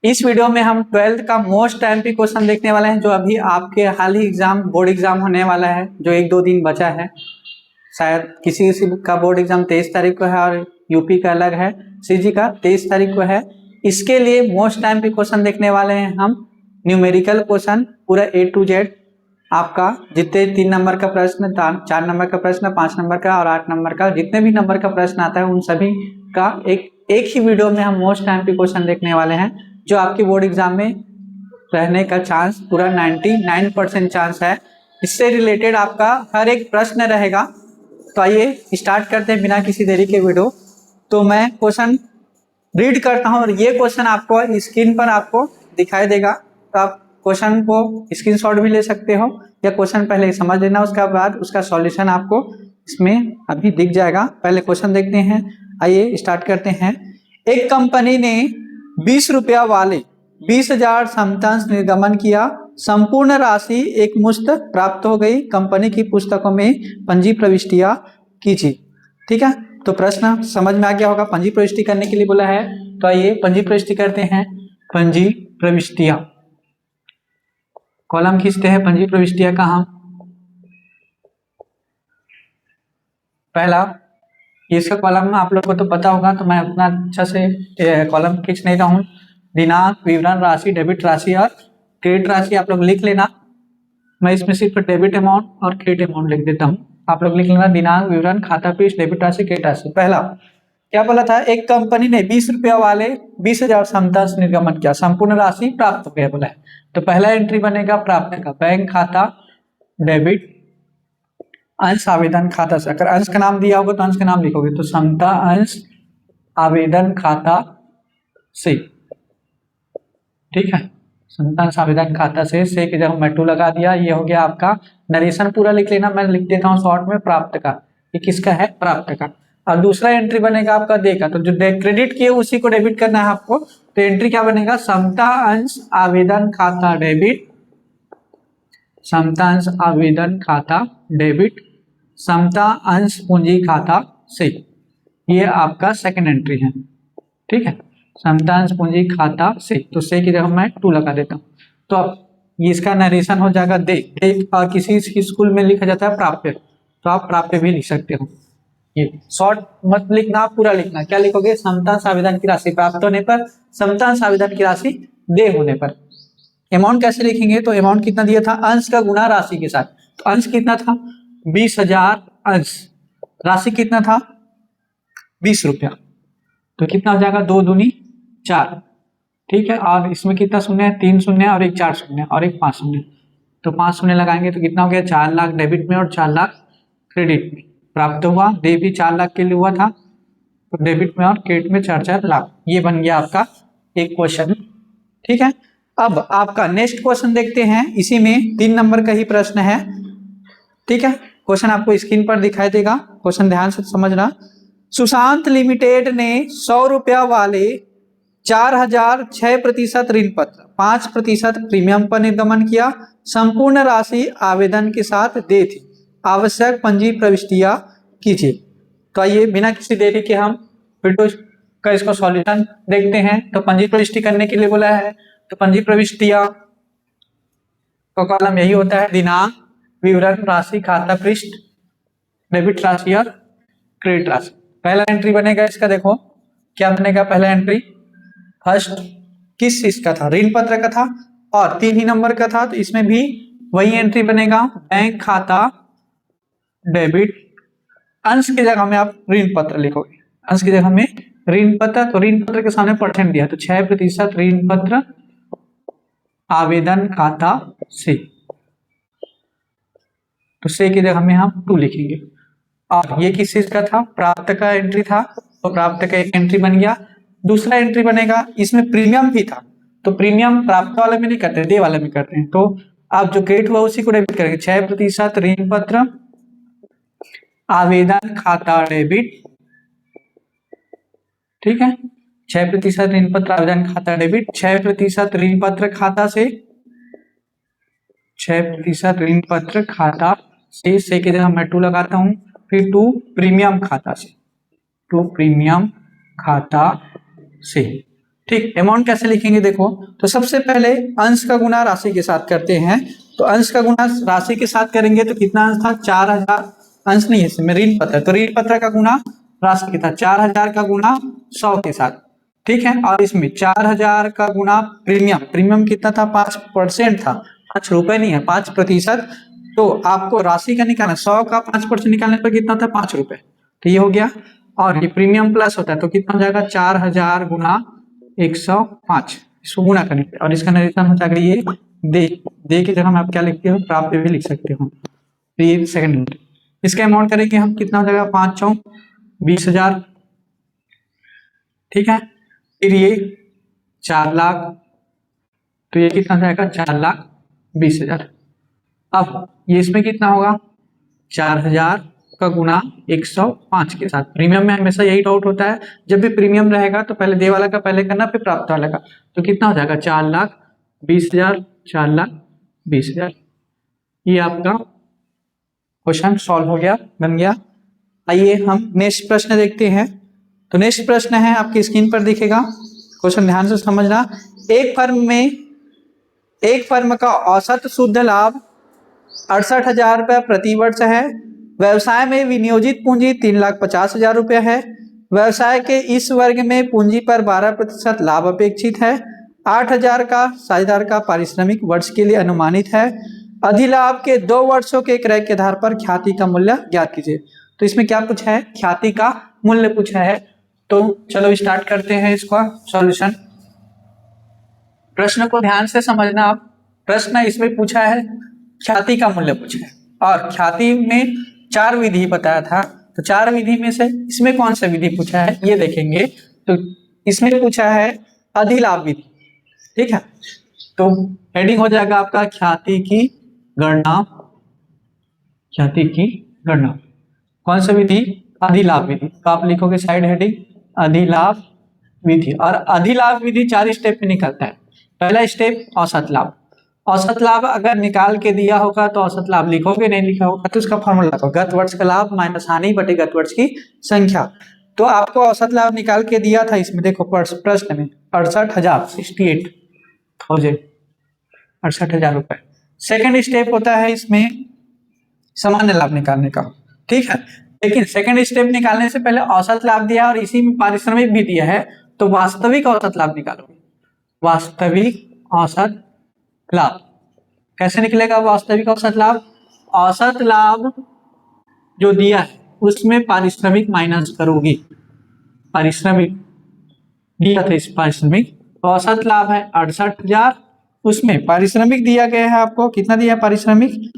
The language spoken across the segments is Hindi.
इस वीडियो में हम 12th का मोस्ट एमपी क्वेश्चन देखने वाले हैं, जो अभी आपके हाल ही बोर्ड एग्जाम होने वाला है, जो 1-2 दिन बचा है। शायद किसी का बोर्ड एग्जाम 23 तारीख को है और यूपी का अलग है, सीजी का 23 तारीख को है। इसके लिए मोस्ट एमपी क्वेश्चन देखने वाले हैं हम, न्यूमेरिकल क्वेश्चन पूरा A to Z। आपका जितने 3 नंबर का प्रश्न, 4 नंबर का प्रश्न, 5 नंबर का और 8 नंबर का, जितने भी नंबर का प्रश्न आता है उन सभी का एक ही वीडियो में हम मोस्ट एमपी क्वेश्चन देखने वाले हैं, जो आपके बोर्ड एग्जाम में रहने का चांस पूरा 99% चांस है। इससे रिलेटेड आपका हर एक प्रश्न रहेगा। तो आइए स्टार्ट करते हैं बिना किसी देरी के वीडियो। तो मैं क्वेश्चन रीड करता हूं और ये क्वेश्चन आपको स्क्रीन पर आपको दिखाई देगा। तो आप क्वेश्चन को स्क्रीनशॉट भी ले सकते हो या क्वेश्चन पहले समझ लेना, उसके बाद उसका सॉल्यूशन आपको इसमें अभी दिख जाएगा। पहले क्वेश्चन देखते हैं, आइए स्टार्ट करते हैं। एक कंपनी ने 20 रुपया वाले 20,000 समतांश निर्गमन किया, संपूर्ण राशि एक मुश्त प्राप्त हो गई। कंपनी की पुस्तकों में पंजी प्रविष्टियां कीजिए। ठीक है, तो प्रश्न समझ में आ गया होगा। पंजी प्रविष्टि करने के लिए बोला है, तो आइए पंजी प्रविष्टि करते हैं। पंजी प्रविष्टियां, कॉलम खींचते हैं पंजी प्रविष्टियां का हम। पहला इसका कॉलम आप लोग को तो पता होगा, तो मैं उतना अच्छा से कॉलम खींच नहीं रहा हूँ। दिनांक, विवरण, राशि, डेबिट राशि और क्रेडिट राशि आप लोग लिख लेना। मैं इसमें सिर्फ डेबिट अमाउंट और क्रेडिट अमाउंट लिख देता हूँ, आप लोग लिख लेना। दिनांक, विवरण, खाता पृष्ठ, डेबिट राशि, क्रेडिट राशि। पहला क्या बोला था, एक कंपनी ने 20 रुपया वाले 20,000 समतांश निर्गमन किया, संपूर्ण राशि प्राप्त हो गया बोला है। तो पहला एंट्री बनेगा प्राप्त का, बैंक खाता डेबिट, अंश आवेदन खाता से। अगर अंश का नाम दिया होगा तो अंश का नाम लिखोगे, तो समता अंश आवेदन खाता से। ठीक है, समता अंश आवेदन खाता से की जगह मैं 2 लगा दिया। ये हो गया आपका। नरेशन पूरा लिख लेना, मैं लिख देता हूँ शॉर्ट में प्राप्त का। ये किसका है, प्राप्त का। और दूसरा एंट्री बनेगा आपका दे का, तो जो क्रेडिट किए उसी को डेबिट करना है आपको। तो एंट्री क्या बनेगा, समता अंश आवेदन खाता डेबिट, समता अंश आवेदन खाता डेबिट, समता अंश पूंजी खाता से। ये आपका सेकंड एंट्री है। ठीक है, समता अंश पूंजी खाता से, तो से की जगह मैं 2 लगा देता हूँ। तो अब इसका नरेशन हो जाएगा दे। और किसी स्कूल में लिखा जाता है प्राप्य, तो आप प्राप्य भी लिख सकते हो। ये शॉर्ट मत लिखना, आप पूरा लिखना। क्या लिखोगे, समता अंश आवेदन की राशि प्राप्त होने पर, समता अंश आवेदन की राशि दे होने पर। अमाउंट कैसे लिखेंगे, तो अमाउंट कितना दिया था, अंश का गुना राशि के साथ। तो अंश कितना था, 20,000 अंश, राशि कितना था 20 रुपया। तो कितना हो जाएगा, 2 दूनी 4। ठीक है, और इसमें कितना शून्य है, 3 शून्य और 1 4 शून्य और 1 5 शून्य। तो 5 शून्य लगाएंगे तो कितना हो गया, 4 लाख डेबिट में और 4 लाख क्रेडिट में प्राप्त हुआ। दे भी 4 लाख के लिए हुआ था, तो डेबिट में और क्रेडिट में 4-4 लाख। ये बन गया आपका एक क्वेश्चन। ठीक है, अब आपका नेक्स्ट क्वेश्चन देखते हैं। इसी में 3 नंबर का ही प्रश्न है। ठीक है, क्वेश्चन आपको स्क्रीन पर दिखाई देगा, क्वेश्चन ध्यान से समझना। सुशांत लिमिटेड ने 100 रुपया वाले 4,000 6% ऋण पत्र 5% प्रीमियम पर निर्गमन किया, संपूर्ण राशि आवेदन के साथ दे थी। आवश्यक पंजी प्रविष्टियां कीजिए। तो आइए बिना किसी देरी के हम वीडियो का इसको सॉल्यूशन देखते हैं। तो पंजी प्रविष्टि करने के लिए बोला है, तो पंजी प्रविष्टियां का कॉलम यही होता है, दिनांक, विवरण, राशि, खाता पृष्ठ, डेबिट राशि और क्रेडिट राशि। पहला एंट्री बनेगा इसका, देखो क्या बनेगा पहला एंट्री। फर्स्ट किस इसका था, ऋण पत्र का था और 3 ही नंबर का था, तो इसमें भी वही एंट्री बनेगा, बैंक खाता डेबिट। अंश की जगह में आप ऋण पत्र लिखोगे, अंश की जगह में ऋण पत्र। तो ऋण पत्र के सामने परसेंट दिया, तो 6% ऋण पत्र आवेदन खाता से। तो से की जगह में हम 2 लिखेंगे। और ये किस चीज का था, प्राप्त का एंट्री था, तो प्राप्त का एक एंट्री बन गया। दूसरा एंट्री बनेगा, इसमें प्रीमियम भी था, तो प्रीमियम प्राप्त वाले में नहीं करते, दे वाले में करते हैं। तो आप जो क्रेडिट हुआ उसी को डेबिट करेंगे। 6% ऋण पत्र आवेदन खाता डेबिट। ठीक है, 6% ऋण पत्र आवेदन खाता डेबिट, 6% ऋण पत्र खाता से, 6% ऋण पत्र खाता से की जगह मैं 2 लगाता हूं। फिर 2 प्रीमियम खाता से, 2 प्रीमियम खाता से। ठीक, अमाउंट कैसे लिखेंगे देखो, तो सबसे पहले अंश का गुना राशि के साथ करते हैं। तो अंश का गुना राशि के साथ करेंगे तो कितना अंश था, 4000, अंश नहीं है इसमें ऋण पत्र, तो ऋण पत्र का गुना राशि के साथ 4000 का गुना 100 के साथ, ठीक है। और इसमें 4000 का गुना प्रीमियम, प्रीमियम कितना था, 5% था, 5 रुपए नहीं है, 5%। तो आपको राशि का निकालना, 100 का 5% निकालने पर कितना था, 5 रुपए, तो ये हो गया। और ये प्रीमियम प्लस होता है तो कितना हो जाएगा, 4000 गुना 105, इसको गुना करने पे, और इसका निरीक्षण हो जाएगा ये दे की जगह आप क्या लिखते हो, प्राप्त भी लिख सकते हो। तो ये सेकंड, इसका अमाउंट करेंगे हम, कितना हो जाएगा, 5 चौक 20,000, ठीक है। फिर ये 4 लाख, तो ये कितना जाएगा, 4,20,000। अब ये इसमें कितना होगा, 4000 का गुना 105 के साथ। प्रीमियम में हमेशा यही डाउट होता है, जब भी प्रीमियम रहेगा तो पहले दे वाला का पहले करना, फिर प्राप्त वाला का। तो कितना हो जाएगा, 4,20,000, 4,20,000। ये आपका क्वेश्चन सॉल्व हो गया, बन गया। आइए हम नेक्स्ट प्रश्न देखते हैं। तो नेक्स्ट प्रश्न है, आपकी स्क्रीन पर दिखेगा, क्वेश्चन ध्यान से समझना। एक फर्म का औसत शुद्ध लाभ 68,000 रुपये प्रति वर्ष है। व्यवसाय में विनियोजित पूंजी 3,50,000 रुपये है। व्यवसाय के इस वर्ग में पूंजी पर 12% लाभ अपेक्षित है। 8,000 का साझेदार का पारिश्रमिक वर्ष के लिए अनुमानित है। अधिलाभ के 2 वर्षों के क्रय के आधार पर ख्याति का मूल्य ज्ञात कीजिए। तो इसमें क्या पूछा है, ख्याति का मूल्य पूछा है। तो चलो स्टार्ट करते हैं इसका सॉल्यूशन। प्रश्न को ध्यान से समझना आप। प्रश्न इसमें पूछा है, ख्याति का मूल्य पूछा है, और ख्याति में 4 विधि बताया था। तो 4 विधि में से इसमें कौन सा विधि पूछा है ये देखेंगे। तो इसमें पूछा है अधिलाभ विधि, ठीक है। तो हेडिंग हो जाएगा आपका ख्याति की गणना। ख्याति की गणना कौन सा विधि, अधिलाभ विधि। तो आप लिखोगे साइड हेडिंग अधिलाभ विधि। और अधिलाभ विधि 4 स्टेप में निकलता है। पहला स्टेप औसत लाभ। औसत लाभ अगर निकाल के दिया होगा तो औसत लाभ लिखोगे, नहीं लिखा होगा तो उसका फॉर्मूला लगाओ, गत वर्ष का लाभ माइनस हानि बटे गत वर्ष की संख्या। तो आपको औसत लाभ निकाल के दिया था, इसमें देखो प्रश्न में 68,000, 68,000, 68,000 रुपए। सेकेंड स्टेप होता है इसमें सामान्य लाभ निकालने का, ठीक है। लेकिन सेकेंड स्टेप निकालने से पहले औसत लाभ दिया और इसी में पारिश्रमिक भी दिया है, तो वास्तविक औसत लाभ निकालोगे। वास्तविक औसत लाभ कैसे निकलेगा, वास्तविक औसत लाभ, औसत लाभ जो दिया है उसमें पारिश्रमिक माइनस करोगे। पारिश्रमिक दिया था, इस पारिश्रमिक औसत लाभ है 68,000, उसमें पारिश्रमिक दिया गया है आपको, कितना दिया पारिश्रमिक,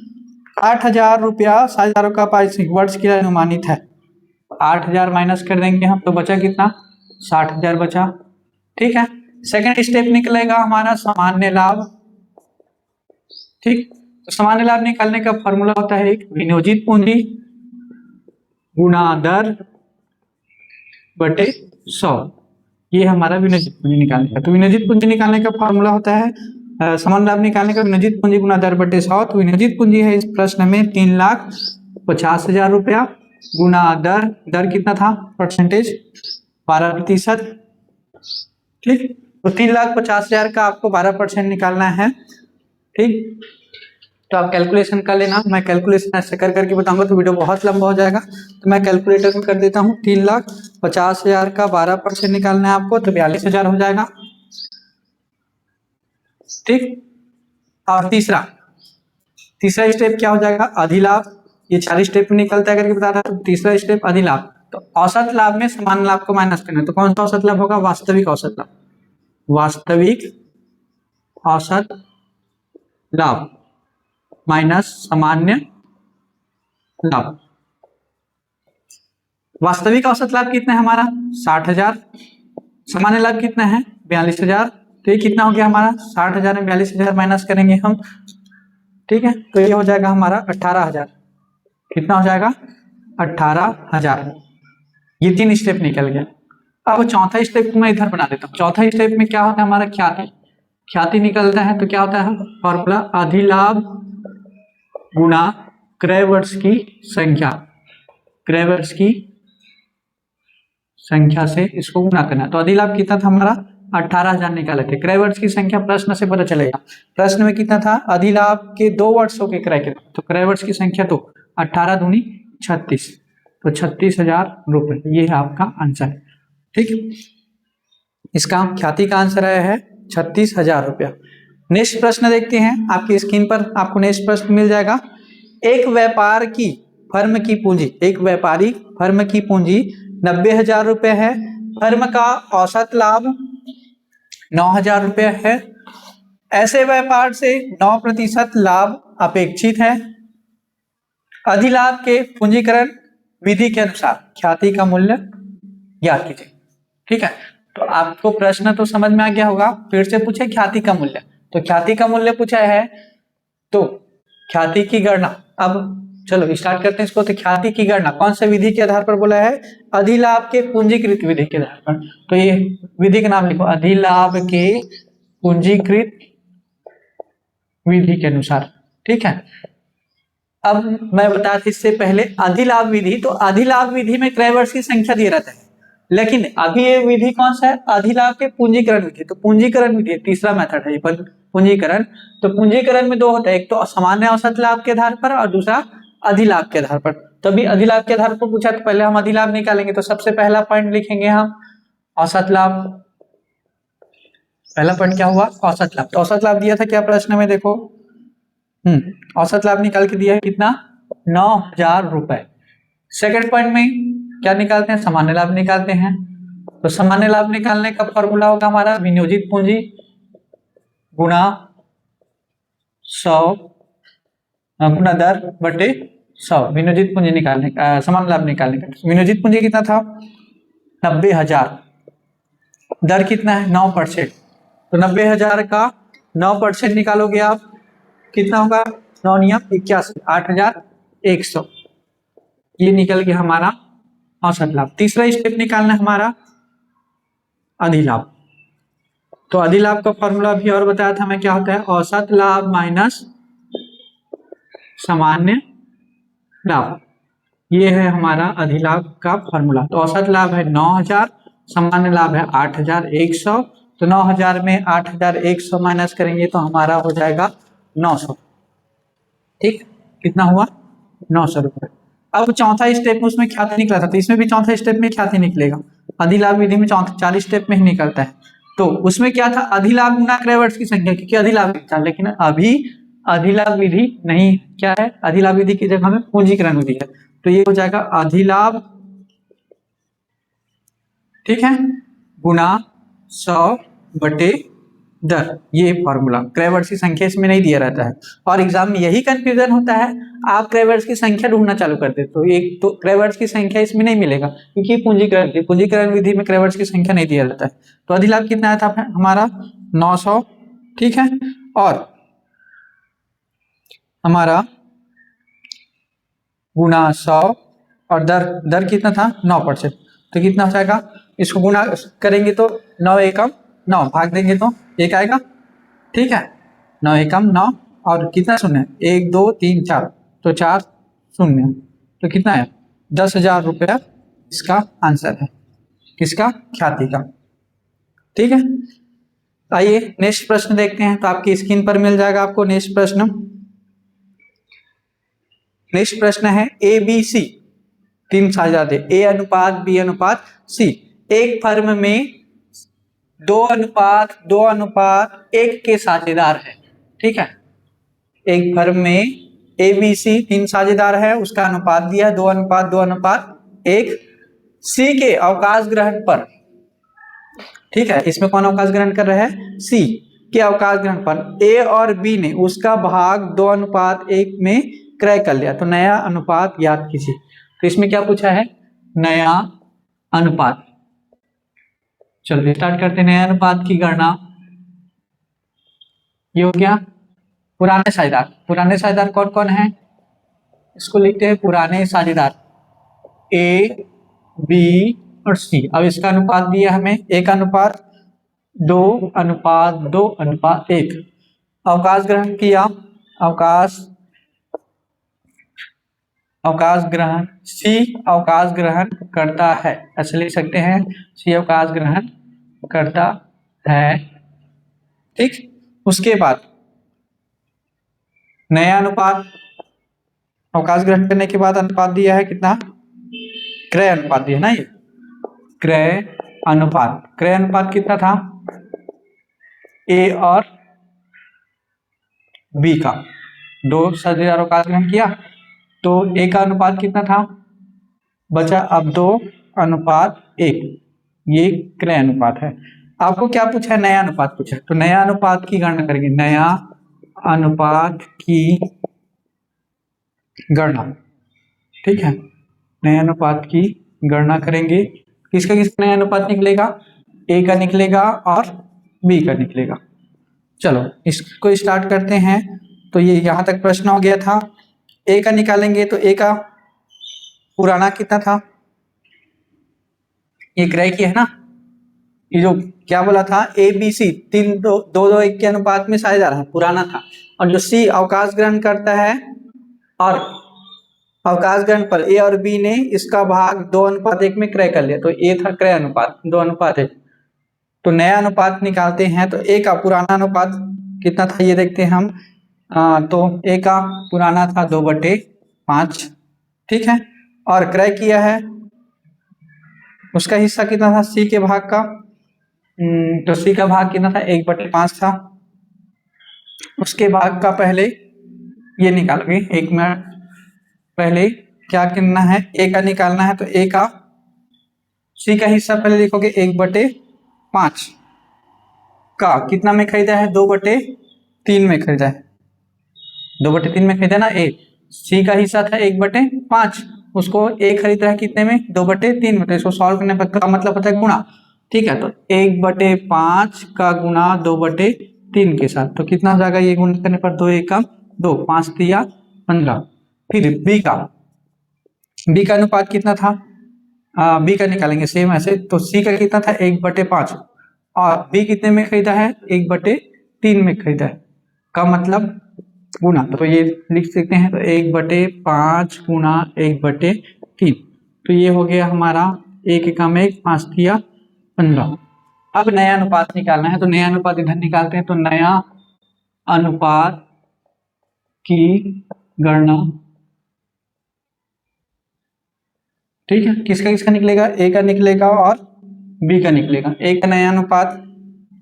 8,000 रुपया साझेदारों का पारिश्रमिक वर्ष के लिए अनुमानित है। 8,000 माइनस कर देंगे हम तो बचा कितना, 60,000 बचा, ठीक है। सेकेंड स्टेप निकलेगा हमारा सामान्य लाभ, ठीक। तो सामान्य लाभ निकालने का फॉर्मूला होता है एक विनियोजित पूंजी गुणा दर बटे 100। ये हमारा विनियोजित पूंजी निकालने का। तो विनियोजित पूंजी निकालने का फॉर्मूला होता है सामान्य लाभ निकालने का विनियोजित पूंजी गुणा दर बटे 100। तो विनियोजित पूंजी है इस प्रश्न में 3,50,000 रुपया गुणा दर कितना था, परसेंटेज 12%, ठीक। तो 3,50,000 का आपको 12% निकालना है, ठीक। तो आप कैलकुलेशन कर लेना, मैं कैलकुलेशन ऐसे कर करके बताऊंगा तो वीडियो बहुत लंबा हो जाएगा, तो मैं कैलकुलेटर में कर देता हूँ। 3,50,000 का 12% निकालना है आपको, तो 42,000 हो जाएगा, ठीक। और तीसरा स्टेप क्या हो जाएगा, अधिलाभ। ये 4 स्टेप में निकलता है करके बता रहा, तो तीसरा स्टेप अधिलाभ। तो औसत लाभ में सामान्य लाभ को माइनस करना है, तो कौन सा औसत लाभ होगा, वास्तविक औसत लाभ। वास्तविक औसत लाभ माइनस सामान्य लाभ। वास्तविक औसत लाभ कितना है हमारा, 60,000, सामान्य लाभ कितना है 42,000। तो ये कितना हो गया हमारा, 60,000 में 42,000 माइनस करेंगे हम, ठीक है। तो ये हो जाएगा हमारा 18,000। कितना हो जाएगा, 18,000। ये 3 स्टेप निकल गया। अब चौथा स्टेप मैं इधर बना देता हूँ। चौथा स्टेप में क्या होता है हमारा, ख्याति निकलता है। तो क्या होता है फॉर्मूला, अधिलाभ गुणा क्रय वर्ष की संख्या, क्रय वर्ष की संख्या से इसको गुणा करना। तो अधिलाभ कितना था हमारा 18,000 निकाले थे। क्रय वर्ष की संख्या प्रश्न से पता चलेगा। प्रश्न में कितना था, अधिलाभ के 2 वर्षों के क्रय के, तो क्रय वर्ष की संख्या तो 18 दूनी 36, तो 36,000 रुपए, ये है आपका आंसर। ठीक है, इसका ख्याति का आंसर आया है 36,000 रुपया। नेक्स्ट प्रश्न देखते हैं, आपकी स्क्रीन पर आपको नेक्स्ट प्रश्न मिल जाएगा। एक व्यापार की फर्म की पूंजी, एक व्यापारी फर्म की पूंजी 90,000 रुपए है। फर्म का औसत लाभ 9,000 रुपये है। ऐसे व्यापार से 9% लाभ अपेक्षित है। अधिलाभ के पूंजीकरण विधि के अनुसार ख्याति का मूल्य ज्ञात कीजिए। ठीक है, तो आपको प्रश्न तो समझ में आ गया होगा। फिर से पूछे ख्याति का मूल्य, तो ख्याति का मूल्य पूछा है, तो ख्याति की गणना, अब चलो स्टार्ट करते हैं इसको। तो ख्याति की गणना कौन से विधि के आधार पर बोला है, अधिलाभ के पूंजीकृत विधि के आधार पर। तो ये विधि का नाम लिखो, अधिलाभ के पूंजीकृत विधि के अनुसार। ठीक है, अब मैं बता था इससे पहले अधिलाभ विधि, तो अधिलाभ विधि में क्रय वर्ष की संख्या दिया रहता है, लेकिन अभी ये विधि कौन सा है, अधिलाभ के पूंजीकरण विधि। तो पूंजीकरण विधि तीसरा मेथड है ये पूंजीकरण। तो पूंजीकरण में 2 होता है, एक तो सामान्य औसत लाभ के आधार पर और दूसरा अधिलाभ के आधार पर। तो अभी अधिलाभ के आधार पर पूछा, तो पहले हम अधिलाभ निकालेंगे। तो सबसे पहला पॉइंट लिखेंगे हम औसत लाभ। पहला पॉइंट क्या हुआ, औसत लाभ। तो औसत लाभ दिया था क्या प्रश्न में, देखो औसत लाभ निकाल के दिया है कितना, 9,000 रुपए। सेकंड पॉइंट में क्या निकालते हैं, सामान्य लाभ निकालते हैं। तो सामान्य लाभ निकालने का फॉर्मूला होगा हमारा विनियोजित पूंजी गुणा 100 गुणा दर बटे 100। विनियोजित पूंजी निकालने का, सामान्य लाभ निकालने का विनियोजित पूंजी कितना था 90,000, दर कितना है 9%। तो 90,000 का 9% निकालोगे आप, कितना होगा, 9 नियम 81, 8,100। ये निकल गया हमारा औसत लाभ। तीसरा स्टेप निकालना है हमारा अधिलाभ। तो अधिलाभ का फॉर्मूला भी और बताया था मैं, क्या होता है, औसत लाभ माइनस सामान्य लाभ। ये है हमारा अधिलाभ का फॉर्मूला। तो औसत लाभ है 9,000, सामान्य लाभ है 8,100। तो 9,000 में 8,100 माइनस करेंगे तो हमारा हो जाएगा 900। ठीक, कितना हुआ 900 रुपए। अब चौथा स्टेप में उसमें ख्याति निकला था, तो इसमें भी चौथा स्टेप में ख्याति निकलेगा। अधिलाभ विधि में 4 स्टेप में ही निकलता है। तो उसमें क्या था, अधिलाभ गुना क्रय वर्ष की संख्या, क्योंकि अधिलाभ था, लेकिन अभी अधिलाभ विधि नहीं, क्या है, अधिलाभ विधि की जगह में पूंजीकरण विधि है। तो ये हो जाएगा अधिलाभ, ठीक है, गुना 100 बटे दर, ये फॉर्मूला। क्रय वर्ष की संख्या इसमें नहीं दिया रहता है, और एग्जाम में यही कंफ्यूजन होता है, आप क्रय वर्ष की संख्या ढूंढना चालू कर देते हो। एक तो क्रय वर्ष की संख्या इसमें नहीं मिलेगा, क्योंकि पूंजीकरण विधि में क्रय वर्ष की संख्या नहीं दिया जाता है। तो अधिलाभ कितना आया था हमारा 900, ठीक है, और हमारा गुना 100 और दर कितना था 9%। तो कितना हो जाएगा, इसको गुना करेंगे तो 9 एकम 9, भाग देंगे तो 1 आएगा। ठीक है, 9 एकम 9 और कितना शून्य, 1 2 3 4, तो 4 शून्य, तो कितना है 10,000 रुपया इसका आंसर है, किसका, ख्याति का। ठीक है, आइए नेक्स्ट प्रश्न देखते हैं। तो आपकी स्क्रीन पर मिल जाएगा आपको नेक्स्ट प्रश्न। नेक्स्ट प्रश्न है ए बी सी 3 साझेदार थे, ए अनुपात बी अनुपात सी। एक फर्म में 2:2:1 के साझेदार है। ठीक है, एक फर्म में ए बी सी 3 साझेदार है, उसका अनुपात दिया 2:2:1। सी के अवकाश ग्रहण पर, ठीक है, इसमें कौन अवकाश ग्रहण कर रहा है, सी के अवकाश ग्रहण पर ए और बी ने उसका भाग 2:1 में क्रय कर लिया। तो नया अनुपात याद कीजिए। तो इसमें क्या पूछा है, नया अनुपात। चलो स्टार्ट करते हैं। नया अनुपात की गणना, ये हो गया पुराने साझेदार। पुराने साझेदार कौन कौन है, इसको लिखते हैं पुराने साझेदार ए बी और सी। अब इसका अनुपात दिया हमें 1:2:2:1। अवकाश ग्रहण किया, अवकाश ग्रहण, सी अवकाश ग्रहण करता है, ऐसे लिख सकते हैं, सी अवकाश ग्रहण करता है, ठीक। उसके बाद नया अनुपात, अवकाश ग्रहण करने के बाद अनुपात दिया है कितना, क्रय अनुपात दिया ना, ये क्रय अनुपात। क्रय अनुपात कितना था, ए और बी का, दो साझेदार अवकाश ग्रहण किया तो ए का अनुपात कितना था, बचा अब 2:1, ये क्रय अनुपात है। आपको क्या पूछा है, नया अनुपात पूछा है, तो नया अनुपात की गणना करेंगे, नया अनुपात की गणना, ठीक है, नए अनुपात की गणना करेंगे। किसका किसका नया अनुपात निकलेगा, ए का निकलेगा और बी का निकलेगा। चलो इसको स्टार्ट करते हैं। तो ये यहां तक प्रश्न हो गया था। ए का निकालेंगे तो ए का पुराना कितना था, ये क्रय की है ना, ये जो क्या बोला था, ए बी सी 3:2:1 के अनुपात में साझेदार है, पुराना था। और जो सी अवकाश ग्रहण करता है और अवकाश ग्रहण पर ए और बी ने इसका भाग 2:1 में क्रय कर लिया, तो ए था क्रय अनुपात 2:1। तो नया अनुपात निकालते हैं, तो ए का पुराना अनुपात कितना था ये देखते हैं हम। तो ए का पुराना था 2/5, ठीक है, और क्रय किया है, उसका हिस्सा कितना था सी के भाग का, तो सी का भाग कितना था 1/5 था। उसके भाग का पहले ये निकालोगे, 1 मिनट पहले क्या करना है, ए का निकालना है, तो ए का सी का हिस्सा पहले लिखोगे 1/5 का कितना में खरीदा है, 2/3 में खरीदा है, 2/3 में खरीदा ना ए। सी का हिस्सा था 1/5, उसको ए खरीद रहा है कितने में, 2/3 में। तो इसको सॉल्व करने पर का मतलब होता है गुणा, ठीक है। तो 1/5 का गुणा 2/3 के साथ, तो कितना हो जाएगा, ये गुणा करने पर 2 × 2, 5 × 15। फिर बी का अनुपात कितना था, बी का निकालेंगे सेम ऐसे। तो सी का कितना था 1/5 और बी कितने में खरीदा है, 1/3 में खरीदा है, का मतलब गुना। तो ये लिख सकते हैं, तो 1/5 गुना 1/3, तो ये हो गया हमारा 1 × 1, 5 × 15। अब नया अनुपात निकालना है, तो नया अनुपात इधर निकालते हैं। तो नया अनुपात की गणना, ठीक है, किसका किसका निकलेगा, ए का निकलेगा और बी का निकलेगा। ए का नया अनुपात,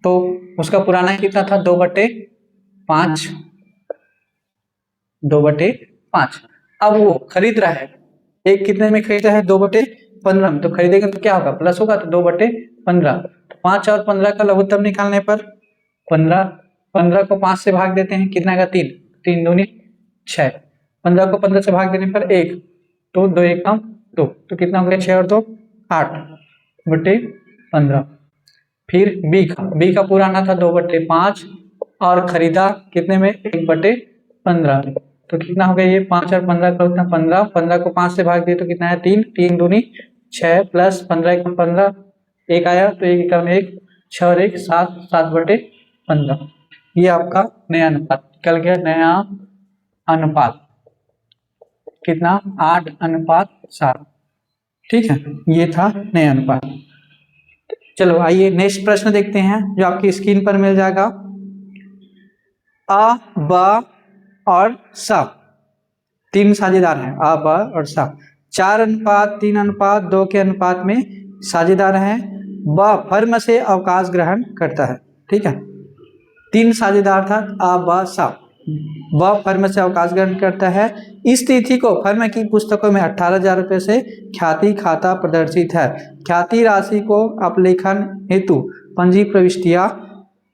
तो उसका पुराना कितना था, 2/5, 2/5। अब वो खरीद रहा है, एक कितने में खरीदा है, 2/15 में, तो खरीदेगा तो क्या होगा, प्लस होगा, तो 2/15। तो 5 और 15 का लघुत्तम निकालने पर 15 को 5 से भाग देते हैं, कितना का 3, 3 दूनी 6। 15 को 15 से भाग देने पर 1, तो 2 × 1 = 2, तो कितना हो गया, 6 और 2 8/15। फिर बी का पुराना था 2/5 और खरीदा कितने में, 1/15, तो कितना हो गया, ये 5 और 15 का उतना 15, 15 को 5 से भाग दिए तो कितना है, 3, 3 दूनी 6 प्लस 15 × 15, 1 आया, तो 1 × 1 6 और 1 7, 7/15। ये आपका नया अनुपात निकल गया। नया अनुपात कितना, 8:7, ठीक है, ये था नया अनुपात। चलो आइए नेक्स्ट प्रश्न देखते हैं, जो आपकी स्क्रीन पर मिल जाएगा। अ, ब और स 3 साझेदार हैं, अ, ब और स 4:3:2 के अनुपात में साझेदार हैं। ब फर्म से अवकाश ग्रहण करता है, ठीक है, 3 साझेदार था, अ, ब, स। ब फर्म से अवकाश ग्रहण करता है। इस तिथि को फर्म की पुस्तकों में 18,000 रुपये से ख्याति खाता प्रदर्शित है। ख्याति राशि को अपलेखन हेतु पंजी प्रविष्टियां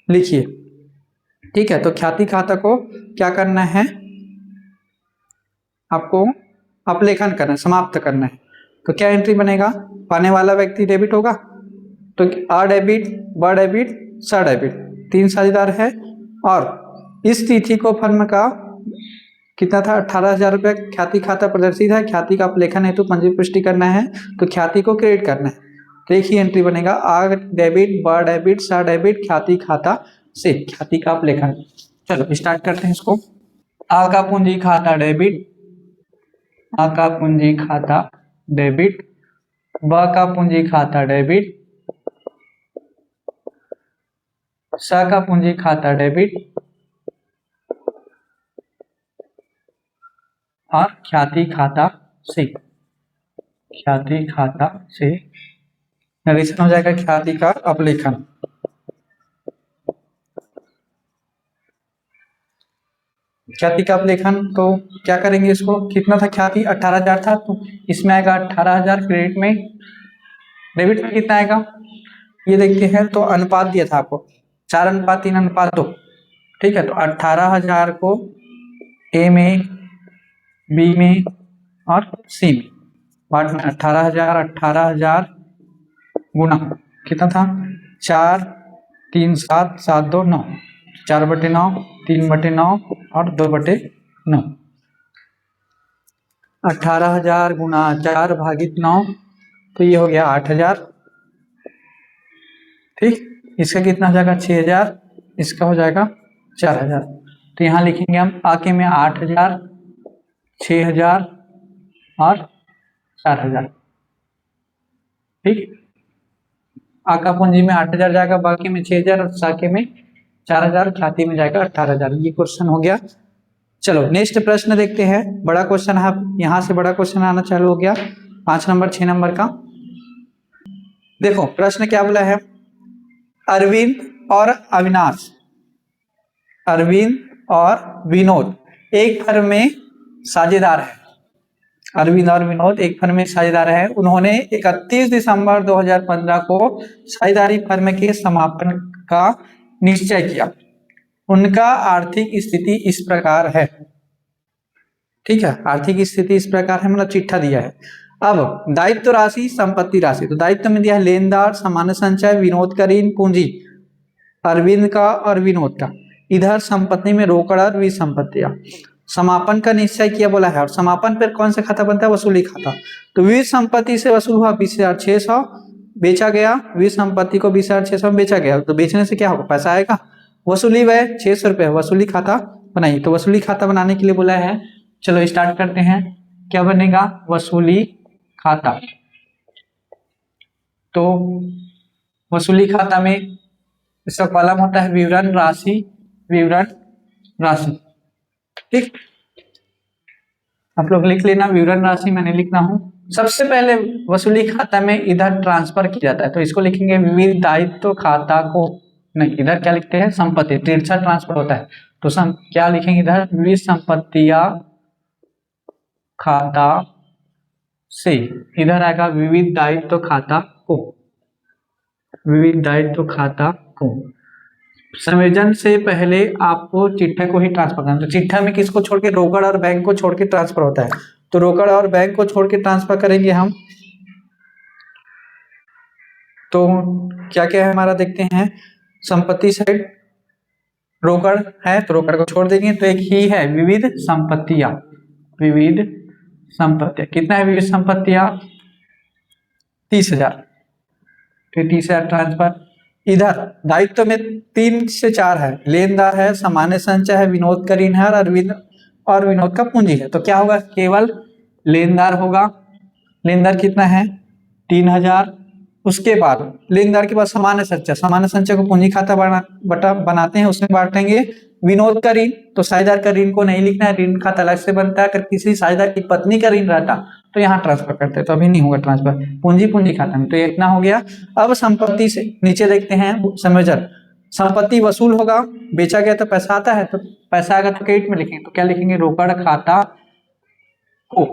लिखिए, ठीक है। तो ख्याति खाता को क्या करना है, आपको अपलेखन करना है, समाप्त करना है। तो क्या एंट्री बनेगा, पाने वाला व्यक्ति डेबिट होगा, तो अ डेबिट, ब डेबिट, स डेबिट, 3 साझेदार है। और इस तिथि को फर्म का कितना था, 18,000 रुपये ख्याति खाता प्रदर्शित है। ख्याति का अपलेखन हेतु पंजी पुष्टि करना है, तो ख्याति को क्रेडिट करना है। तो एक ही एंट्री बनेगा, अ डेबिट, ब डेबिट, स डेबिट, ख्याति खाता से ख्याति का अपलेखन। चलो स्टार्ट करते हैं इसको। आ का पूंजी खाता डेबिट, आ का पूंजी खाता डेबिट, ब का पूंजी खाता डेबिट, स का पूंजी खाता डेबिट और ख्याति खाता सी, ख्याति खाता से नरेशन हो जाएगा ख्याति का अपलेखन। ख्याति का अपलेखन तो क्या करेंगे, इसको कितना था ख्याति 18,000 था, तो इसमें आएगा 18,000 क्रेडिट में, डेबिट में कितना आएगा ये देखते हैं। तो अनुपात दिया था आपको 4:3:2, ठीक है। तो 18,000 को ए में, बी में और सी में बांटना। 18,000 गुना कितना था 4, 3, 7, 7, 2, 9, 4/9, 3/9 और 2/9। 18,000 गुना 4/9 तो ये हो गया 8,000, ठीक। इसका कितना हो जाएगा 6,000, इसका हो जाएगा 4,000। तो यहाँ लिखेंगे हम आके में 8,000, 6,000 और 4,000, ठीक। आका पूंजी में 8,000 जाएगा, बाकी में 6,000 और साके में 4,000, ख्याति में जाएगा 18,000। ये क्वेश्चन हो गया। चलो नेक्स्ट प्रश्न देखते हैं। बड़ा क्वेश्चन है, यहाँ से बड़ा क्वेश्चन आना चालू हो गया 5 नंबर 6 नंबर का। देखो प्रश्न क्या बोला है, अरविंद और अविनाश, अरविंद और विनोद एक फर्म में साझेदार है। अरविंद और विनोद एक फर्म में साझेदार है। उन्होंने 31 दिसंबर 2015 को साझेदारी फर्म के समापन का निश्चय किया। उनका आर्थिक स्थिति इस प्रकार है, ठीक है। आर्थिक स्थिति इस प्रकार है मतलब चिट्ठा दिया है। अब दायित्व राशि, संपत्ति राशि, तो दायित्व में दिया है लेनदार, सामान्य संचय, विनोद का ऋण पूंजी, अरविंद का और विनोद का। इधर संपत्ति में रोकड़ और विसंपत्तियां। समापन का निश्चय किया बोला है, और समापन पर कौन सा खाता बनता है, वसूली खाता। तो विविध संपत्ति से वसूल हुआ 20,600, बेचा गया, विविध संपत्ति को 20,600 में बेचा गया। तो बेचने से क्या होगा, पैसा आएगा। वसूली वह 600 रुपये, वसूली खाता बनाइए। तो वसूली खाता बनाने के लिए बोला है, चलो स्टार्ट करते हैं। क्या बनेगा, वसूली खाता। तो वसूली खाता में इसका कॉलम होता है विवरण राशि, विवरण राशि, ठीक। आप लोग लिख लेना, विवरण राशि मैंने लिखना हूं। सबसे पहले वसूली खाता में इधर ट्रांसफर किया जाता है, तो इसको लिखेंगे विविध दायित्व खाता को, नहीं इधर क्या लिखते हैं, संपत्ति, तिरछा ट्रांसफर होता है। तो क्या लिखेंगे इधर, विविध संपत्तियां खाता से, इधर आएगा विविध दायित्व खाता को, विविध दायित्व खाता को। संवेदन से पहले आपको चिट्ठा को ही ट्रांसफर करना है। तो चिट्ठा में किसको छोड़ के, रोकड़ और बैंक को छोड़ के ट्रांसफर होता है। तो रोकड़ और बैंक को छोड़ के ट्रांसफर करेंगे हम। तो क्या क्या है हमारा, देखते हैं। संपत्ति साइड रोकड़ है तो रोकड़ को छोड़ देंगे, तो एक ही है विविध संपत्तियां, विविध संपत्तियां। कितना है विविध संपत्तियां, 30,000, तो 30,000 ट्रांसफर। इधर दायित्व में 3 से 4 है, लेनदार है, सामान्य संचय है, विनोद का ऋण है और अरविंद और विनोद का पूंजी है। तो क्या होगा, केवल लेनदार होगा। लेनदार कितना है 3,000। उसके बाद लेनदार के बाद सामान्य संचय, सामान्य संचय को पूंजी खाता बनाते हैं, उसमें बांटेंगे विनोद का ऋण। तो साझेदार का ऋण को नहीं लिखना है, ऋण खाता अलग से बनता है। अगर किसी साझेदार की पत्नी का ऋण रहता तो यहाँ ट्रांसफर करते, तो अभी नहीं होगा ट्रांसफर, पूंजी खाता में। तो ये इतना हो गया। अब संपत्ति से नीचे देखते हैं संयोजन। संपत्ति वसूल होगा, बेचा गया तो पैसा आता है, तो पैसा आएगा तो क्रेडिट में लिखेंगे। तो क्या लिखेंगे, रोकड़ खाता को,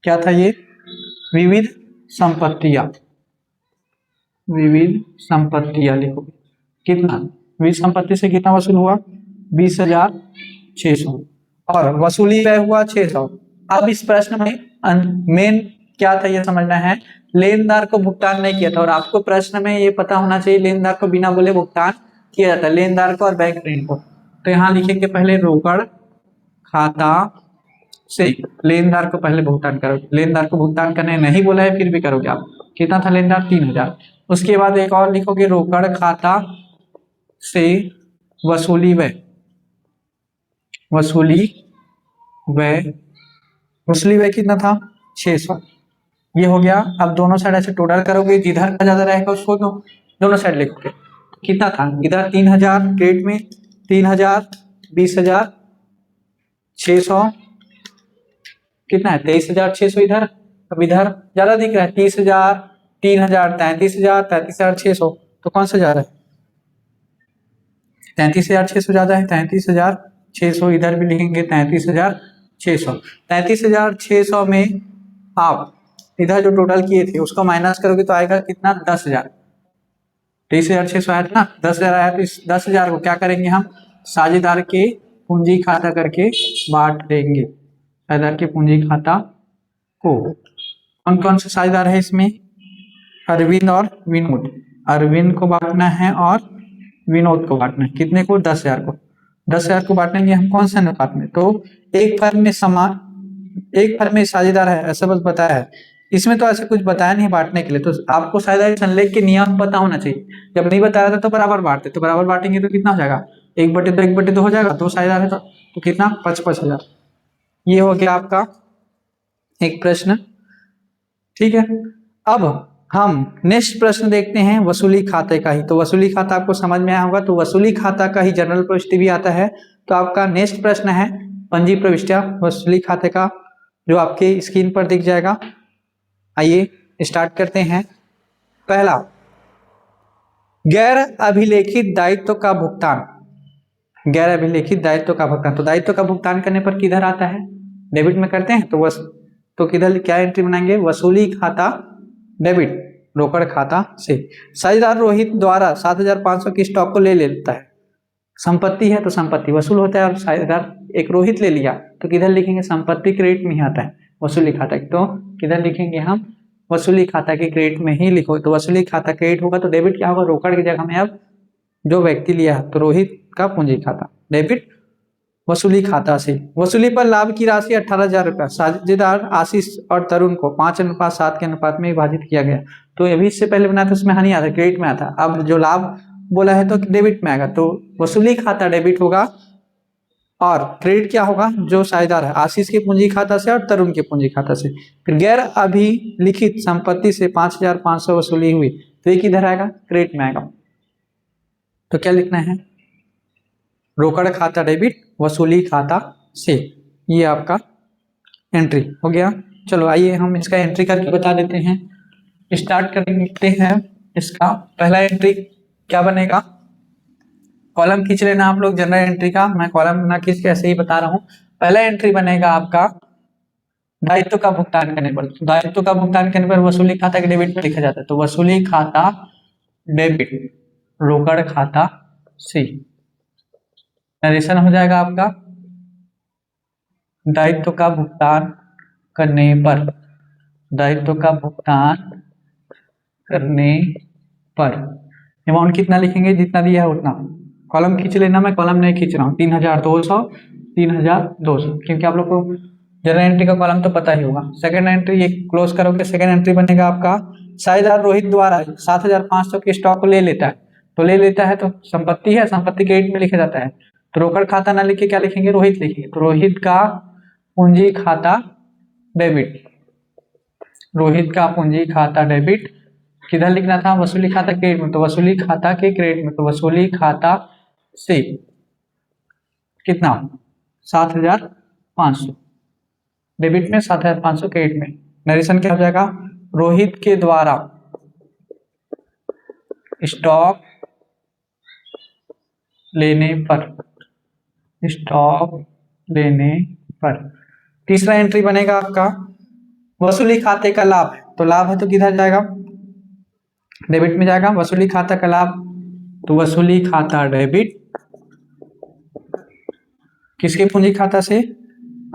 क्या था ये, विविध संपत्तियां, विविध संपत्तियां लिखोगे। कितना, विविध संपत्ति से कितना वसूल हुआ, 20,600, और वसूली व्यय हुआ 600। अब इस प्रश्न में मेन क्या था ये समझना है, लेनदार को भुगतान नहीं किया था। और आपको प्रश्न में ये पता होना चाहिए लेनदार को बिना बोले भुगतान किया जाता है, लेनदार को और बैंक ऋण को। तो यहाँ लिखेंगे पहले रोकड़ खाता से लेनदार को पहले भुगतान करोगे। लेनदार को भुगतान करने नहीं बोला है फिर भी करोगे आप। कितना था लेनदार, 3,000। उसके बाद एक और लिखोगे रोकड़ खाता से वसूली व्यय, वसूली व्यय, वसूली व्यय कितना था 600। ये हो गया। अब दोनों साइड ऐसे टोटल करोगे, जिधर का ज्यादा रहेगा उसको दोनों साइड लिखोगे। कितना था, इधर 3000 क्रेडिट में 3000, 20,000, 600, कितना है 23,600 इधर। अब इधर ज्यादा दिख रहा है 30,000, 3,000, 33,000, 33,600, तो कौन सा ज्यादा है, 33,600 ज्यादा है। 33,600 इधर भी लिखेंगे 33,600। 33,600 में आप इधर जो टोटल किए थे उसको माइनस करोगे तो आएगा कितना, 10,000। 23,600 आया था ना, 10,000 आया, तो इस 10,000 को क्या करेंगे हम, साझेदार के पूंजी खाता करके बांट देंगे। साझेदार के पूंजी खाता को कौन कौन से साझेदार है इसमें, अरविंद और विनोद। अरविंद को बांटना है और विनोद को बांटना है, कितने को, 10,000 को। 10,000 को बांटेंगे हम कौन से अनुपात में, तो एक फर्म में समान, एक फर्म में साझेदार है ऐसा बस बताया है, इसमें तो ऐसे कुछ बताया नहीं बांटने के लिए। तो आपको साझेदारी संलेख के नियम पता होना चाहिए। जब नहीं बताया था तो बराबर बांटते, तो बराबर बांटेंगे तो कितना हो जाएगा, 1/2 हो जाएगा, 2 साझेदार है तो कितना, 55,000। ये हो गया आपका एक प्रश्न, ठीक है। अब हम नेक्स्ट प्रश्न देखते हैं वसूली खाते का ही। तो वसूली खाता आपको समझ में आया होगा, तो वसूली खाता का ही जनरल प्रविष्टि भी आता है। तो आपका नेक्स्ट प्रश्न है पंजी प्रविष्टियां वसूली खाते का, जो आपके स्क्रीन पर दिख जाएगा। आइए स्टार्ट करते हैं। पहला, गैर अभिलेखित दायित्व का भुगतान। गैर अभिलेखित दायित्व का भुगतान, तो दायित्व का भुगतान करने पर किधर आता है, डेबिट में करते हैं। तो किधर क्या एंट्री बनाएंगे, वसूली खाता डेबिट, रोकड़ खाता से। साझेदार रोहित द्वारा 7,500 की स्टॉक को ले लेता है, संपत्ति है तो संपत्ति वसूल होता है, और साझेदार एक रोहित ले लिया तो किधर लिखेंगे, संपत्ति क्रेडिट में ही आता है वसूली खाता। तो किधर लिखेंगे हम, वसूली खाता के क्रेडिट में ही लिखो। तो वसूली खाता क्रेडिट होगा तो डेबिट क्या होगा, रोकड़ की जगह में अब जो व्यक्ति लिया है, तो रोहित का पूंजी खाता, डेबिट वसूली खाता से। वसूली पर लाभ की राशि 18,000 रुपया साझेदार आशीष और तरुण को 5:7 के अनुपात में विभाजित किया गया। तो अभी इससे पहले बनाया था उसमें हानि आता, क्रेडिट में आता। अब जो लाभ बोला है तो डेबिट में आएगा, तो वसूली खाता डेबिट होगा और क्रेडिट क्या होगा, जो साझेदार है आशीष के पूंजी खाता से और तरुण के पूंजी खाता से। फिर गैर अभिलिखित संपत्ति से 5,500 वसूली हुई, तो ये किधर आएगा, क्रेडिट में आएगा। तो क्या लिखना है, रोकड़ खाता डेबिट वसूली खाता से। ये आपका एंट्री हो गया। चलो आइए हम इसका एंट्री करके बता देते हैं। स्टार्ट करते हैं इसका। पहला एंट्री क्या बनेगा, कॉलम खींच लेना आप लोग जनरल एंट्री का, मैं कॉलम ना खींच के ऐसे ही बता रहा हूं। पहला एंट्री बनेगा आपका दायित्व का भुगतान करने पर। दायित्व का भुगतान करने पर वसूली खाता के डेबिट में लिखा जाता है, तो वसूली खाता डेबिट रोकड़ खाता से। नरेशन हो जाएगा आपका, दायित्व का भुगतान करने पर, दायित्व का भुगतान करने पर अमाउंट कितना लिखेंगे, जितना दिया है उतना। कॉलम खींच लेना, मैं कॉलम नहीं खींच रहा हूँ। 3,200, 3,200, क्योंकि आप लोग को जनरल एंट्री का कॉलम तो पता ही होगा। सेकंड एंट्री ये क्लोज करोगे, सेकंड एंट्री बनेगा आपका साझेदार रोहित द्वारा 7,500 के स्टॉक को ले लेता है। तो ले लेता है तो संपत्ति है, संपत्ति क्रेडिट में लिखा जाता है। तो रोकड़ खाता ना लिखे क्या लिखेंगे, रोहित लिखेंगे। तो रोहित का पूंजी खाता डेबिट, रोहित का पूंजी खाता डेबिट किधर लिखना था, वसूली खाता क्रेडिट में, तो वसूली खाता के क्रेडिट में। तो वसूली खाता से कितना, 7,500 डेबिट में, 7,500 क्रेडिट में। नरेशन क्या हो जाएगा, रोहित के द्वारा स्टॉक लेने पर, स्टॉक लेने पर। तीसरा एंट्री बनेगा आपका वसूली खाते का लाभ है, तो लाभ है तो किधर जाएगा, डेबिट में जाएगा। वसूली खाता का लाभ, तो वसूली खाता डेबिट किसके पूंजी खाता से,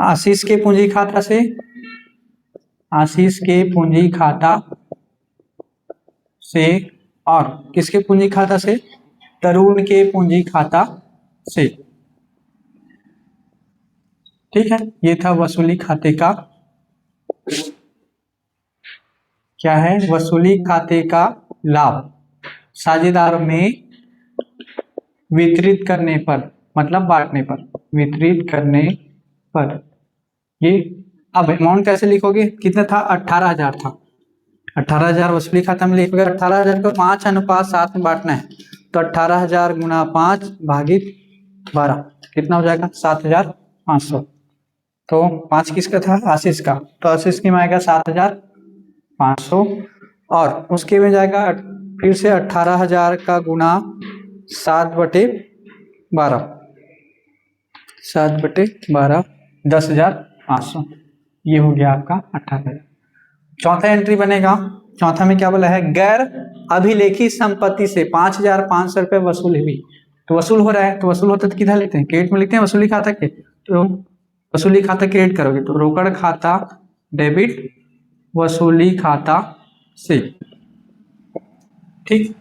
आशीष के पूंजी खाता से, आशीष के पूंजी खाता से, और किसके पूंजी खाता से, तरुण के पूंजी खाता से। ठीक है, ये था वसूली खाते का, क्या है, वसूली खाते का लाभ साझेदार में वितरित करने पर, मतलब बांटने पर, वितरित करने पर। ये अब अमाउंट कैसे लिखोगे, कितना था, 18,000 था। 18,000 वसूली खाता में लिखोगे, 18,000 को 5:7 में बांटना है। तो 18,000 गुना 5 भागित 12 कितना हो जाएगा 7,500। तो 5 किसका था आशीष का, तो आशीष की में आएगा 7,500 और उसके में जाएगा फिर से 18,000 का गुना 7/12 7/12 10,500, ये हो गया आपका 18,000। चौथा एंट्री बनेगा, चौथा में क्या बोला है, गैर अभिलेखी संपत्ति से 5,500 रुपये वसूल हुई। तो वसूल हो रहा है, तो वसूल होता है तो किधर लिखते हैं, क्रेडिट में लिखते हैं वसूली खाता के, तो वसूली खाता क्रेडिट करोगे तो रोकड़ खाता डेबिट वसूली खाता से, ठीक।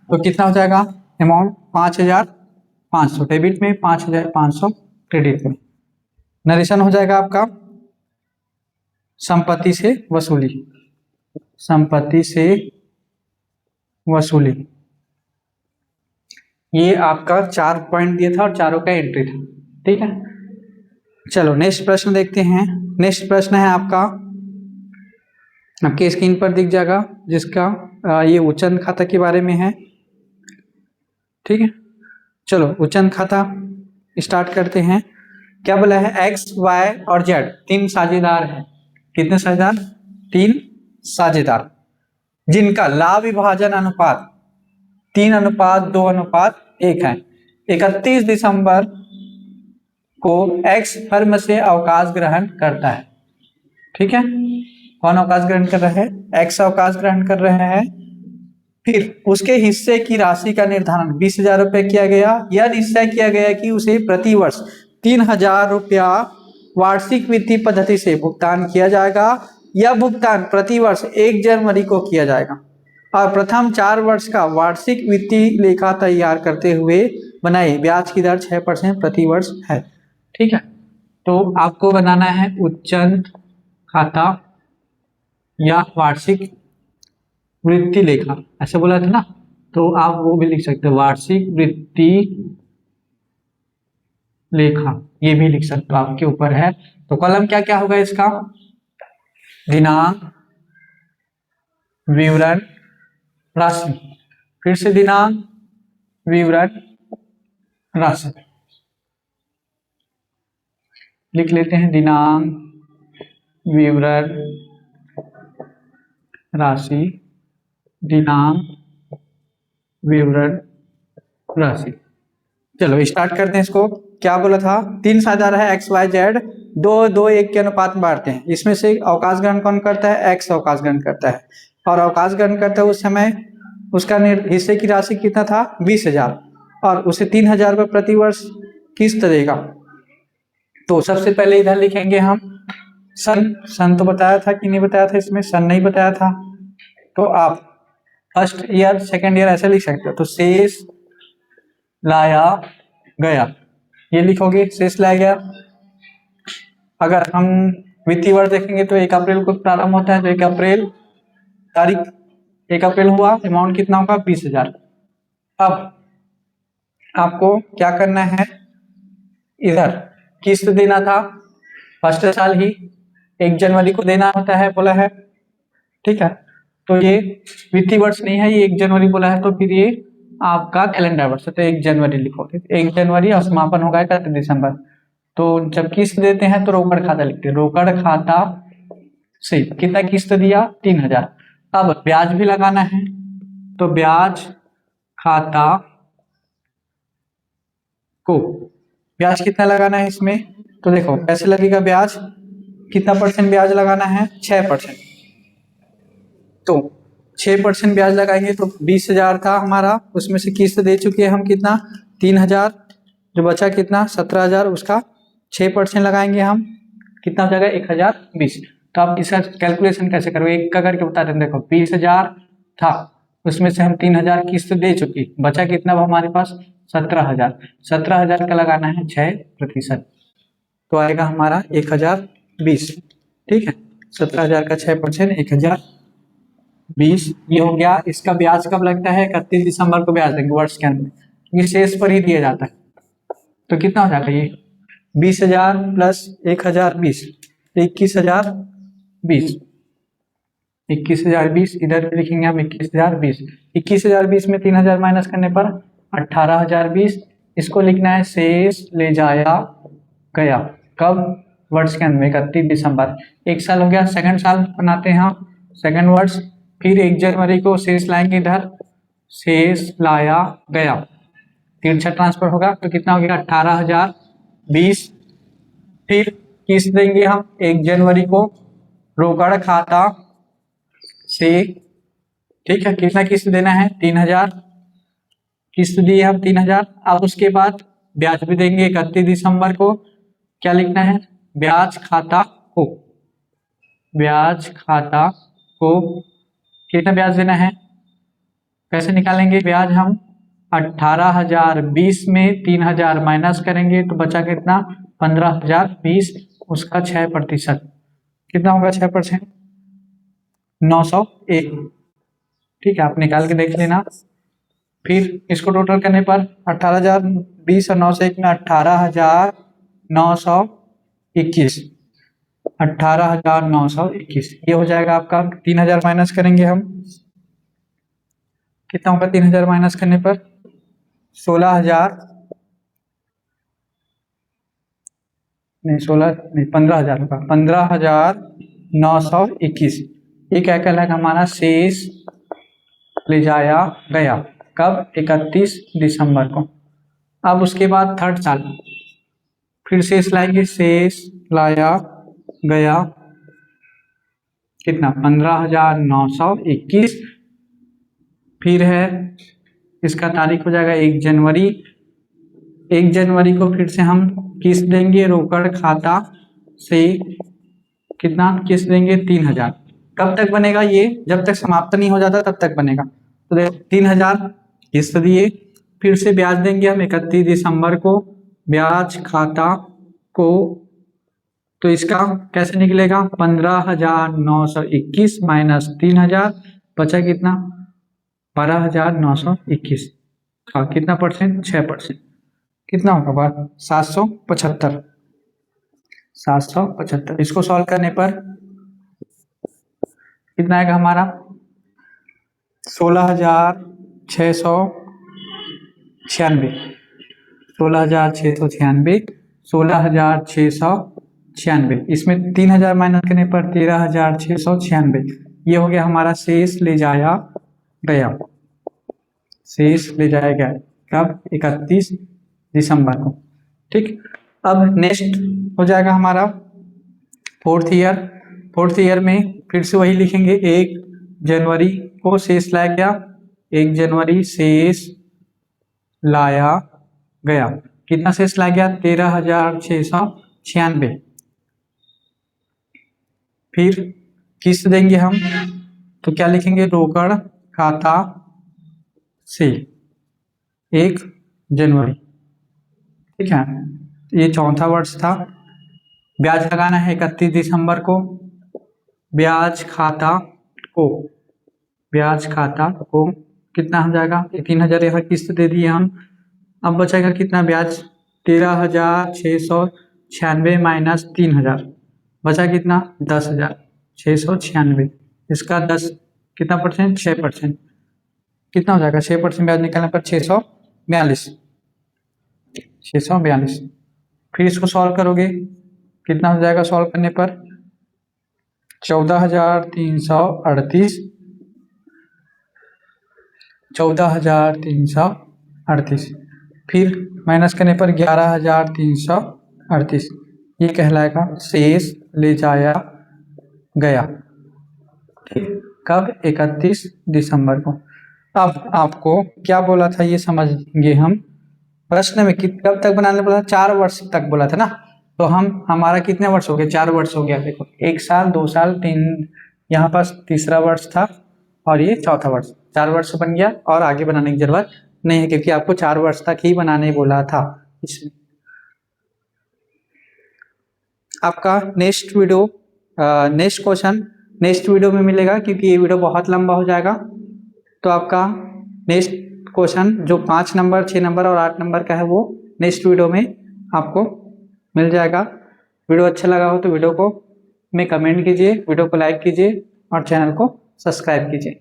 तो कितना हो जाएगा अमाउंट 5,500 डेबिट में, 5,500 क्रेडिट में। नरेशन हो जाएगा आपका संपत्ति से वसूली, संपत्ति से वसूली। ये आपका 4 पॉइंट दिया था और चारों का एंट्री था, ठीक है। चलो नेक्स्ट प्रश्न देखते हैं। नेक्स्ट प्रश्न है आपका, आपके स्क्रीन पर दिख जाएगा, जिसका ये उच्चन खाता के बारे में है, ठीक है। चलो उच्चन खाता स्टार्ट करते हैं। क्या बोला है, एक्स वाई और जेड 3 साझेदार हैं। कितने साझेदार, 3 साझेदार, जिनका लाभ विभाजन अनुपात 3:2:1 है। 31 दिसंबर को एक्स फर्म से अवकाश ग्रहण करता है, ठीक है। कौन अवकाश ग्रहण कर रहे हैं, एक्स अवकाश ग्रहण कर रहे हैं। फिर उसके हिस्से की राशि का निर्धारण 20,000 रुपये किया गया। यह निश्चय किया गया कि उसे प्रति वर्ष 3,000 रुपया वार्षिक वित्तीय पद्धति से भुगतान किया जाएगा। यह भुगतान प्रति वर्ष 1 जनवरी को किया जाएगा और प्रथम 4 वर्ष का वार्षिक वित्तीय लेखा तैयार करते हुए बनाए ब्याज की दर 6% प्रति वर्ष है, ठीक है। तो आपको बनाना है उच्चन खाता या वार्षिक वृत्ति लेखा, ऐसे बोला था ना, तो आप वो भी लिख सकते हो, वार्षिक वृत्ति लेखा, ये भी लिख सकते हो, आपके ऊपर है। तो कॉलम क्या क्या होगा इसका, दिनांक विवरण राशि, फिर से दिनांक विवरण राशि लिख लेते हैं, दिनांक विवरण राशि, दिनांक विवरण राशि। चलो स्टार्ट करते हैं इसको। क्या बोला था, 3 साझेदार है एक्स वाई जेड, 2:1 के अनुपात में बांटते हैं। इसमें से अवकाश ग्रहण कौन करता है, एक्स अवकाश ग्रहण करता है, और अवकाश ग्रहण करता है उस समय उसका हिस्से की राशि कितना था 20,000 और उसे 3,000 रुपये प्रति वर्ष किस्त देगा। तो सबसे पहले इधर लिखेंगे हम सन तो बताया था कि नहीं बताया था, इसमें सन नहीं बताया था, तो आप फर्स्ट ईयर सेकेंड ईयर ऐसे लिख सकते हो। तो शेष लाया गया, ये लिखोगे शेष लाया गया। अगर हम वित्तीय वर्ष देखेंगे तो 1 अप्रैल को प्रारंभ होता है, तो 1 अप्रैल तारीख 1 अप्रैल हुआ, अमाउंट कितना होगा 20,000। अब आपको क्या करना है, इधर किस्त देना था फर्स्ट साल ही 1 जनवरी को देना होता है बोला है, ठीक है। तो ये वित्तीय वर्ष नहीं है, ये 1 जनवरी बोला है, तो फिर ये आपका कैलेंडर वर्ष है, तो 1 जनवरी लिखोगे, 1 जनवरी और समापन होगा 31 दिसंबर। तो जब किस्त देते हैं तो रोकड़ खाता लिखते हैं, रोकड़ खाता से कितना किस्त दिया 3,000। अब ब्याज भी लगाना है, तो ब्याज खाता को ब्याज कितना लगाना है इसमें, तो देखो कैसे लगेगा ब्याज, कितना परसेंट ब्याज लगाना है 6%। तो 6% ब्याज लगाएंगे, तो 20,000 था हमारा, उसमें से किस्त दे चुके हैं हम कितना 3,000, जो बचा कितना 17,000, उसका 6% लगाएंगे हम, कितना हो जाएगा 1,020। तो आप इसका कैलकुलेशन कैसे करोगे, एक का करके बता दें। देखो 20,000 था, उसमें से हम 3,000 किस्त दे चुकी, बचा कितना हमारे पास 17,000। 17,000 का लगाना है 6%, तो आएगा हमारा 1,020, ठीक है। 17,000 का 6% 1,020, ये हो गया। इसका ब्याज कब लगता है, 31 दिसंबर को ब्याज देंगे वर्ष के अंत में, ये शेष पर ही दिया जाता है। तो कितना हो जाएगा ये 20,000 प्लस 1,020, 21,020, 21,020 इधर भी लिखेंगे हम 21,020। 21,020 में 3,000 माइनस करने पर 18,020। इसको लिखना है शेष ले जाया गया कब, वर्ष के अंत में 31 दिसंबर। एक साल हो गया, सेकंड साल बनाते हैं हम, सेकंड वर्ष। फिर 1 जनवरी को शेष लाएंगे इधर, शेष लाया गया, तिरछा ट्रांसफर होगा तो कितना हो गया 18,020। फिर किस्त देंगे हम 1 जनवरी को रोकड़ खाता से, ठीक है। कितना किस्त देना है 3,000, किस्त दिए हम 3,000। अब उसके बाद ब्याज भी देंगे 31 दिसंबर को। क्या लिखना है, ब्याज खाता को, ब्याज खाता को कितना ब्याज देना है, कैसे निकालेंगे ब्याज हम, 18,020 में 3,000 माइनस करेंगे तो बचा कितना 15,020, उसका 6%, कितना होगा 6%, 901, ठीक है। आप निकाल के देख लेना। फिर इसको टोटल करने पर 18,020 और 901 में 18,921, 18,921 ये हो जाएगा आपका। 3,000 माइनस करेंगे हम, कितना होगा 3,000 माइनस करने पर 16,000 नहीं, 16 नहीं 15,000 होगा, 15,921। ये क्या कहलाएगा हमारा, शेष ले जाया गया कब, 31 दिसंबर को। अब उसके बाद थर्ड साल फिर शेष लाएंगे, शेष लाया गया कितना 15,921। फिर है इसका तारीख हो जाएगा 1 जनवरी। 1 जनवरी को फिर से हम किस्त देंगे रोकड़ खाता से, कितना किस्त देंगे 3,000। कब तक बनेगा ये, जब तक समाप्त नहीं हो जाता तब तक बनेगा। तो देखो 3,000 किस्त दिए, फिर से ब्याज देंगे हम 31 दिसंबर को, ब्याज खाता को, तो इसका कैसे निकलेगा 15,921 माइनस 3,000, बचा कितना 12,921 का कितना परसेंट, 6%, कितना होगा बात 775, 775। इसको सॉल्व करने पर कितना आएगा हमारा 16,696, 16,696, 16,696। इसमें 3,000 माइनस करने पर 13,696। ये हो गया हमारा शेष ले जाया गया, शेष ले जाया गया कब 31 दिसंबर को, ठीक। अब नेक्स्ट हो जाएगा हमारा फोर्थ ईयर। फोर्थ ईयर में फिर से वही लिखेंगे, 1 जनवरी को शेष लाया गया, 1 जनवरी शेष लाया गया, कितना शेष लाया गया 13,696। फिर किस्त देंगे हम तो क्या लिखेंगे, रोकड़ खाता से 1 जनवरी, ठीक है। ये चौथा वर्ष था। ब्याज लगाना है 31 दिसंबर को, ब्याज खाता को, ब्याज खाता को कितना हो जाएगा 3,000 यहाँ किस्त दे दिए हम। अब बचेगा कितना ब्याज 13,696 माइनस 3,000, बचा कितना 10,696। इसका 10 कितना परसेंट, 6%, कितना हो जाएगा 6% ब्याज निकालने पर 642, 642। फिर इसको सॉल्व करोगे कितना हो जाएगा, सॉल्व करने पर 14,338, 14,338। फिर माइनस करने पर 11,338। ये कहलाएगा शेष ले जाया गया, ठीक, कब 31 दिसंबर को। अब आपको क्या बोला था ये समझेंगे हम। प्रश्न में कब तक बनाने बोला था, 4 वर्ष तक बोला था ना। तो हमारा कितने वर्ष हो गए, 4 वर्ष हो गया। देखो 1 साल 2 साल 3, यहाँ पास तीसरा वर्ष था और ये चौथा वर्ष, 4 वर्ष बन गया। और आगे बनाने की जरूरत नहीं है क्योंकि आपको 4 वर्ष तक ही बनाने बोला था। इसमें आपका next video, next question next video में मिलेगा क्योंकि ये वीडियो बहुत लंबा हो जाएगा। तो आपका नेक्स्ट क्वेश्चन जो 5 नंबर 6 नंबर और 8 नंबर का है वो नेक्स्ट वीडियो में आपको मिल जाएगा। वीडियो अच्छा लगा हो तो वीडियो को में कमेंट कीजिए, वीडियो को लाइक कीजिए और चैनल को सब्सक्राइब कीजिए।